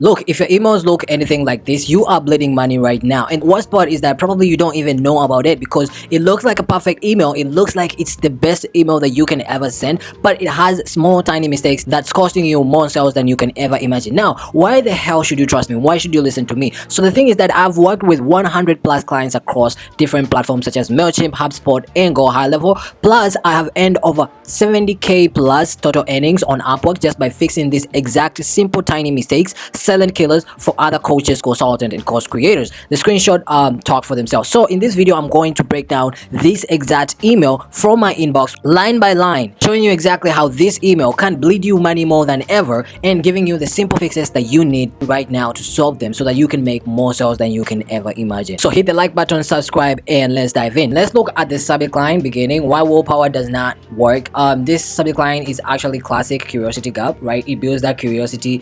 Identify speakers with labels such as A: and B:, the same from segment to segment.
A: Look, if your emails look anything like this, you are bleeding money right now. And worst part is that probably you don't even know about it because it looks like a perfect email. It looks like it's the best email that you can ever send, but it has small tiny mistakes that's costing you more sales than you can ever imagine. Now, why the hell should you trust me? Why should you listen to me? So the thing is that I've worked with 100 plus clients across different platforms such as MailChimp, HubSpot, and Go High Level. Plus, I have earned over 70k plus total earnings on Upwork just by fixing these exact simple tiny mistakes, silent killers for other coaches, consultants, and course creators. The screenshot talk for themselves. So in this video, I'm going to break down this exact email from my inbox line by line, showing you exactly how this email can bleed you money more than ever and giving you the simple fixes that you need right now to solve them so that you can make more sales than you can ever imagine. So hit the like button, subscribe, and let's dive in. Let's look at the subject line beginning. Why willpower does not work. This subject line is actually classic curiosity gap, right? It builds that curiosity,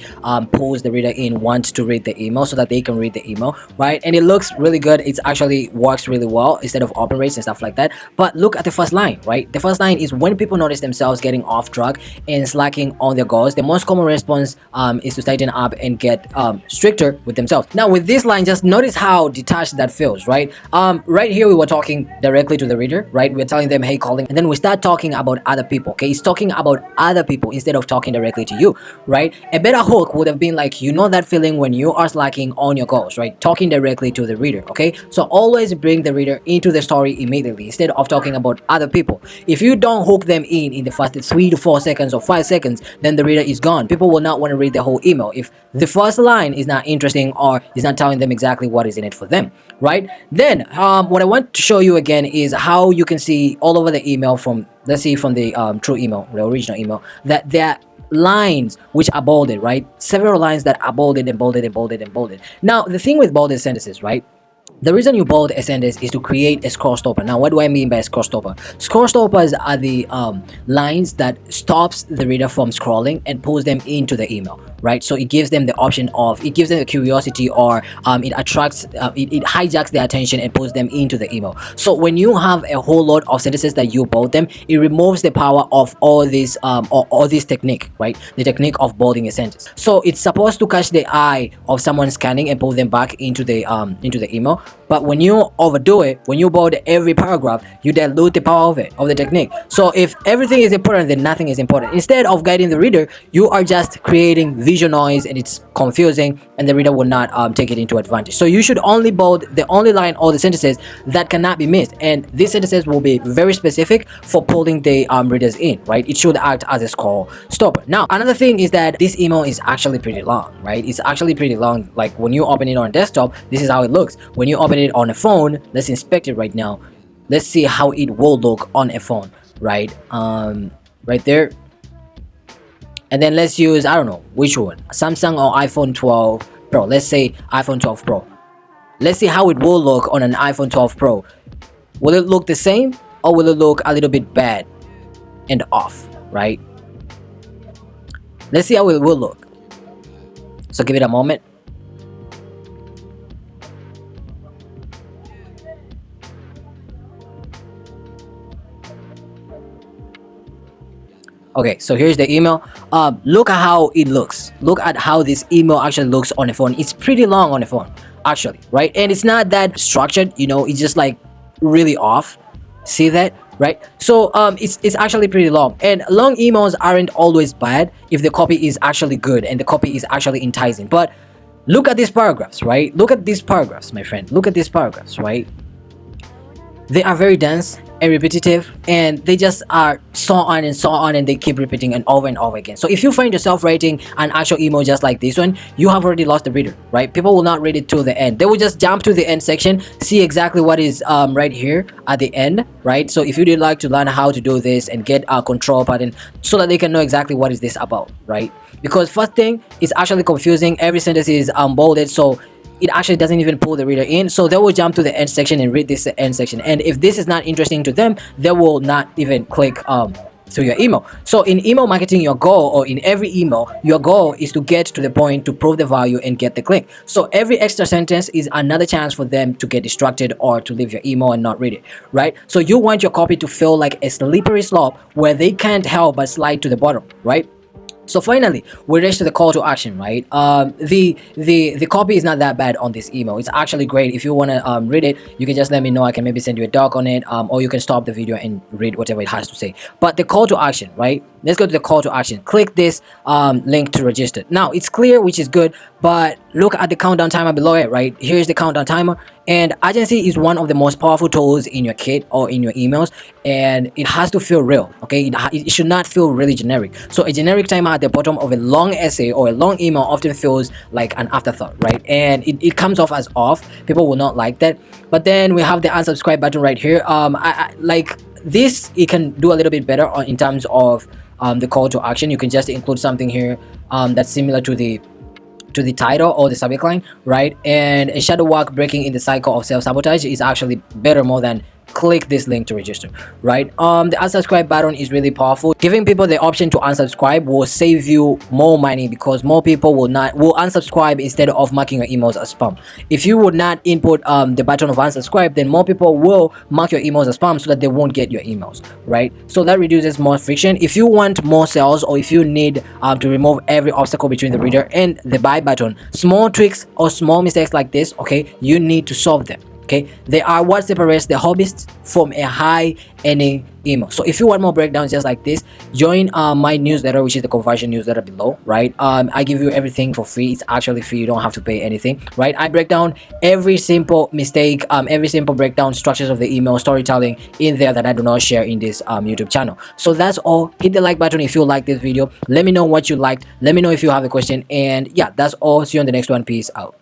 A: pulls the reader in, wants to read the email so that they can read the email, right? And it looks really good. It actually works really well instead of open rates and stuff like that. But look at the first line, right? The first line is when people notice themselves getting off track and slacking on their goals, the most common response is to tighten up and get stricter with themselves. Now with this line, just notice how detached that feels, right? Right here we were talking directly to the reader, right? We're telling them, hey, calling, and then we start talking about other people. Okay, it's talking about other people instead of talking directly to you, right? A better hook would have been like, you know that feeling when you are slacking on your goals, right? Talking directly to the reader. Okay, so always bring the reader into the story immediately instead of talking about other people. If you don't hook them in the first 3 to 4 seconds or 5 seconds, then the reader is gone. People will not want to read the whole email if the first line is not interesting or is not telling them exactly what is in it for them, right? Then what I want to show you again is how you can see all over the email from, let's see, from the true email, the original email, that there are lines which are bolded, right? Several lines that are bolded and bolded and bolded and bolded. Now the thing with bolded sentences, right? The reason you bold a sentence is to create a scroll stopper. Now, what do I mean by a scroll stopper? Scroll stoppers are the lines that stops the reader from scrolling and pulls them into the email, right? So it gives them the option of, it gives them the curiosity, or it attracts, it hijacks their attention and pulls them into the email. So when you have a whole lot of sentences that you bold them, it removes the power of all this all this technique, right? The technique of bolding a sentence. So it's supposed to catch the eye of someone scanning and pull them back into the email. But when you overdo it, when you bold every paragraph, you dilute the power of the technique. So if everything is important, then nothing is important. Instead of guiding the reader, you are just creating visual noise and it's confusing, and the reader will not take it into advantage. So you should only bold the only line or the sentences that cannot be missed, and these sentences will be very specific for pulling the readers in, right? It should act as a scroll stopper. Now another thing is that this email is actually pretty long, right? It's actually pretty long. Like when you open it on desktop, this is how it looks. When you open it on a phone, let's inspect it right now. Let's see how it will look on a phone, right? Right there. And then let's use, I don't know which one, Samsung or iPhone 12 Pro. Let's say iPhone 12 Pro. Let's see how it will look on an iPhone 12 Pro. Will it look the same, or will it look a little bit bad and off, right? Let's see how it will look. So give it a moment. Okay, so here's the email. Look at how it looks. Look at how this email actually looks on a phone. It's pretty long on a phone, actually, right? And it's not that structured, you know, it's just like really off. See that, right? So it's actually pretty long, and long emails aren't always bad if the copy is actually good and the copy is actually enticing. But look at these paragraphs, right? Look at these paragraphs, my friend. Look at these paragraphs, right? They are very dense and repetitive, and they just are so on and they keep repeating and over again. So if you find yourself writing an actual email just like this one, you have already lost the reader, right? People will not read it to the end. They will just jump to the end section, see exactly what is right here at the end, right? So if you would like to learn how to do this and get a control pattern so that they can know exactly what is this about, right? Because first thing, it's actually confusing. Every sentence is bolded, so it actually doesn't even pull the reader in, so they will jump to the end section and read this end section, and if this is not interesting to them, they will not even click through your email. So in email marketing, your goal, or in every email, your goal is to get to the point, to prove the value and get the click. So every extra sentence is another chance for them to get distracted or to leave your email and not read it, right? So you want your copy to feel like a slippery slope where they can't help but slide to the bottom, right? So finally, we reach to the call to action, right? The copy is not that bad on this email. It's actually great. If you want to read it, you can just let me know. I can maybe send you a doc on it, or you can stop the video and read whatever it has to say. But the call to action, right? Let's go to the call to action. Click this link to register. Now it's clear, which is good, but look at the countdown timer below it, right? Here's the countdown timer. And agency is one of the most powerful tools in your kit or in your emails, and it has to feel real, okay? It should not feel really generic. So a generic timer at the bottom of a long essay or a long email often feels like an afterthought, right? And it comes off as off. People will not like that. But then we have the unsubscribe button right here. I like this. It can do a little bit better in terms of the call to action. You can just include something here that's similar to the title or the subject line, right? And a shadow work breaking in the cycle of self-sabotage is actually better more than click this link to register, right? The unsubscribe button is really powerful. Giving people the option to unsubscribe will save you more money, because more people will unsubscribe instead of marking your emails as spam. If you would not input the button of unsubscribe, then more people will mark your emails as spam so that they won't get your emails, right? So that reduces more friction. If you want more sales, or if you need to remove every obstacle between the reader and the buy button, small tweaks or small mistakes like this, okay, you need to solve them. Okay, they are what separates the hobbyists from a high earning email. So if you want more breakdowns just like this, join my newsletter, which is the conversion newsletter below, right? I give you everything for free. It's actually free. You don't have to pay anything, right? I break down every simple mistake, every simple breakdown, structures of the email, storytelling in there that I do not share in this YouTube channel. So that's all. Hit the like button if you like this video. Let me know what you liked. Let me know if you have a question. And yeah, that's all. See you on the next one. Peace out.